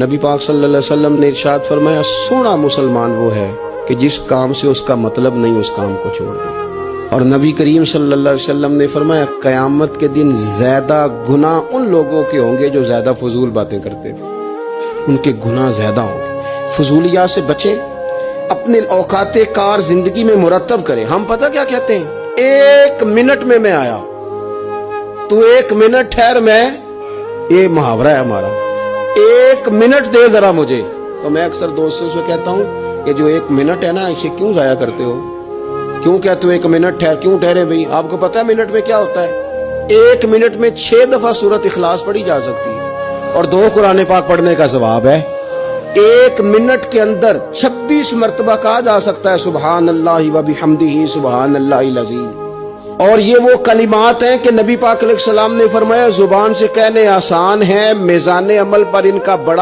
نبی پاک صلی اللہ علیہ وسلم نے ارشاد فرمایا سونا مسلمان وہ ہے کہ جس کام سے اس کا مطلب نہیں اس کام کو چھوڑ دے۔ اور نبی کریم صلی اللہ علیہ وسلم نے فرمایا قیامت کے دن زیادہ گناہ ان لوگوں کے ہوں گے جو زیادہ فضول باتیں کرتے تھے، ان کے گناہ زیادہ ہوں گے۔ فضولیات سے بچیں، اپنے اوقات کار زندگی میں مرتب کریں۔ ہم پتہ کیا کہتے ہیں، 1 منٹ میں آیا، تو 1 منٹ ٹھہر، میں یہ محاورہ ہے ہمارا، 1 منٹ دے ذرا مجھے۔ تو میں اکثر دوستوں سے کہتا ہوں کہ جو 1 منٹ ہے نا اسے کیوں ضائع کرتے ہو؟ کیوں کہتے ہو 1 منٹ ٹھہر؟ کیوں ٹھہرے بھائی؟ آپ کو پتہ ہے منٹ میں کیا ہوتا ہے؟ 1 منٹ میں 6 دفعہ سورۃ اخلاص پڑھی جا سکتی ہے اور 2 قرآن پاک پڑھنے کا ثواب ہے۔ 1 منٹ کے اندر 26 مرتبہ کہا جا سکتا ہے سبحان اللہ و بحمدہ سبحان اللہ العظیم۔ اور یہ وہ کلمات ہیں کہ نبی پاک علیہ السلام نے فرمایا زبان سے کہنے آسان ہیں، میزان عمل پر ان کا بڑا